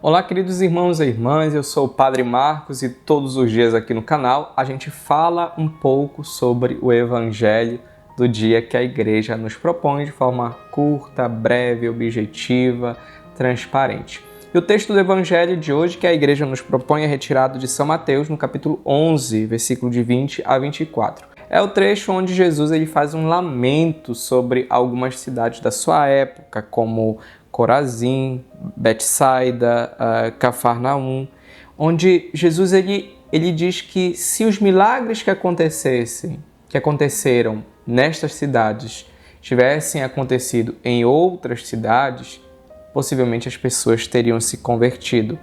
Olá, queridos irmãos e irmãs, eu sou o Padre Marcos e todos os dias aqui no canal a gente fala um pouco sobre o Evangelho do dia que a Igreja nos propõe de forma curta, breve, objetiva, transparente. E o texto do Evangelho de hoje que a Igreja nos propõe é retirado de São Mateus, no capítulo 11, versículo de 20 a 24. É o trecho onde Jesus faz um lamento sobre algumas cidades da sua época, como Corazim, Betsaida, Cafarnaum, onde Jesus ele diz que se os milagres que aconteceram nestas cidades tivessem acontecido em outras cidades, possivelmente as pessoas teriam se convertido.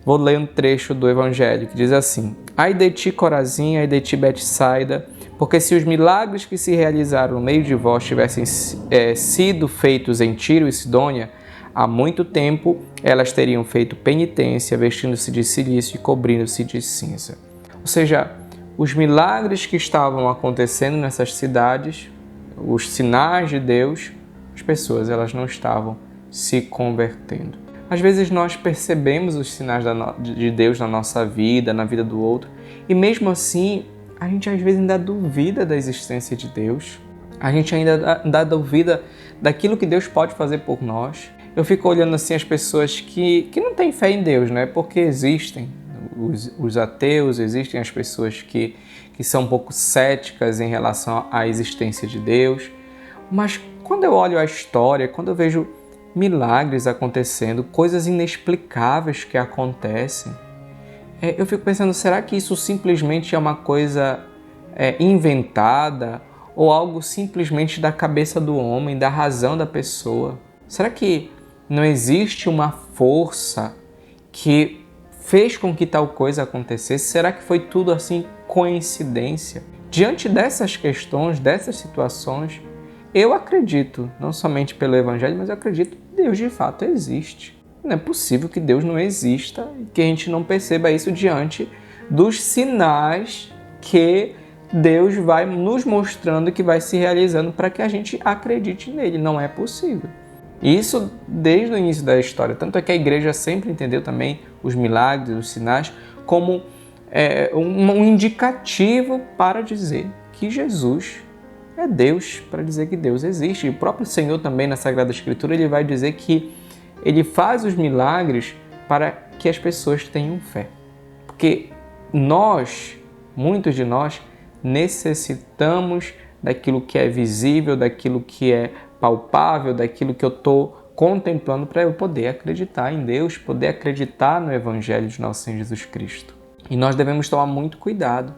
Vou ler um trecho do Evangelho que diz assim: Ai de ti, Corazim, ai de ti, Betsaida, porque se os milagres que se realizaram no meio de vós tivessem sido feitos em Tiro e Sidônia, há muito tempo elas teriam feito penitência, vestindo-se de cilício e cobrindo-se de cinza. Ou seja, os milagres que estavam acontecendo nessas cidades, os sinais de Deus, as pessoas elas não estavam se convertendo. Às vezes nós percebemos os sinais de Deus na nossa vida, na vida do outro, e mesmo assim a gente às vezes ainda duvida da existência de Deus, a gente ainda duvida daquilo que Deus pode fazer por nós. Eu fico olhando assim as pessoas que não têm fé em Deus, né? Porque existem os ateus, existem as pessoas que são um pouco céticas em relação à existência de Deus, mas quando eu olho a história, quando eu vejo milagres acontecendo, coisas inexplicáveis que acontecem, eu fico pensando, será que isso simplesmente é uma coisa inventada ou algo simplesmente da cabeça do homem, da razão da pessoa? Será que não existe uma força que fez com que tal coisa acontecesse? Será que foi tudo assim coincidência? Diante dessas questões, dessas situações, eu acredito, não somente pelo Evangelho, mas eu acredito que Deus de fato existe. Não é possível que Deus não exista e que a gente não perceba isso diante dos sinais que Deus vai nos mostrando, que vai se realizando para que a gente acredite nele. Não é possível. Isso desde o início da história. Tanto é que a igreja sempre entendeu também os milagres, os sinais, como um indicativo para dizer que Jesus é Deus, para dizer que Deus existe. E o próprio Senhor também na Sagrada Escritura ele vai dizer que ele faz os milagres para que as pessoas tenham fé. Porque muitos de nós, necessitamos daquilo que é visível, daquilo que é palpável, daquilo que eu estou contemplando para eu poder acreditar em Deus, poder acreditar no Evangelho de nosso Senhor Jesus Cristo. E nós devemos tomar muito cuidado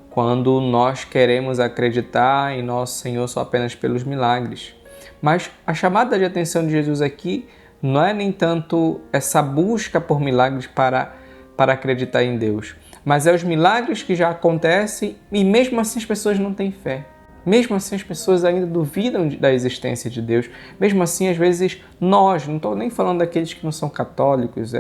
quando nós queremos acreditar em nosso Senhor só apenas pelos milagres. Mas a chamada de atenção de Jesus aqui não é nem tanto essa busca por milagres para acreditar em Deus, mas é os milagres que já acontecem e mesmo assim as pessoas não têm fé. Mesmo assim as pessoas ainda duvidam da existência de Deus. Mesmo assim, às vezes, nós, não estou nem falando daqueles que não são católicos,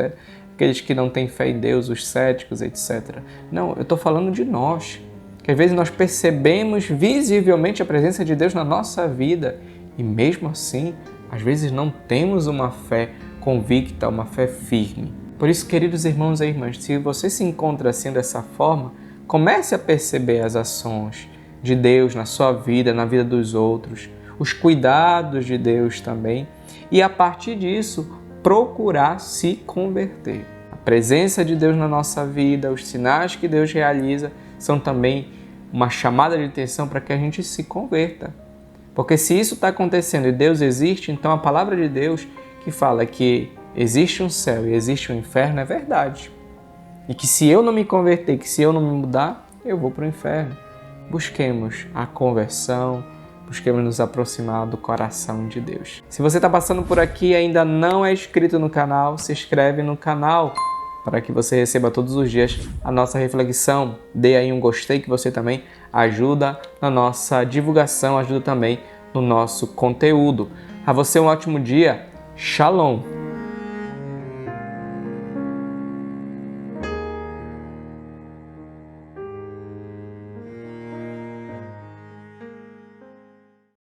aqueles que não têm fé em Deus, os céticos, etc. Não, eu estou falando de nós. Que às vezes nós percebemos visivelmente a presença de Deus na nossa vida e mesmo assim, às vezes não temos uma fé convicta, uma fé firme. Por isso, queridos irmãos e irmãs, se você se encontra assim dessa forma, comece a perceber as ações de Deus na sua vida, na vida dos outros, os cuidados de Deus também, e a partir disso, procurar se converter. A presença de Deus na nossa vida, os sinais que Deus realiza, são também uma chamada de atenção para que a gente se converta. Porque se isso está acontecendo e Deus existe, então a palavra de Deus que fala que existe um céu e existe um inferno é verdade. E que se eu não me converter, que se eu não me mudar, eu vou para o inferno. Busquemos a conversão, busquemos nos aproximar do coração de Deus. Se você está passando por aqui e ainda não é inscrito no canal, se inscreve no canal para que você receba todos os dias a nossa reflexão. Dê aí um gostei que você também ajuda na nossa divulgação, ajuda também no nosso conteúdo. A você um ótimo dia. Shalom!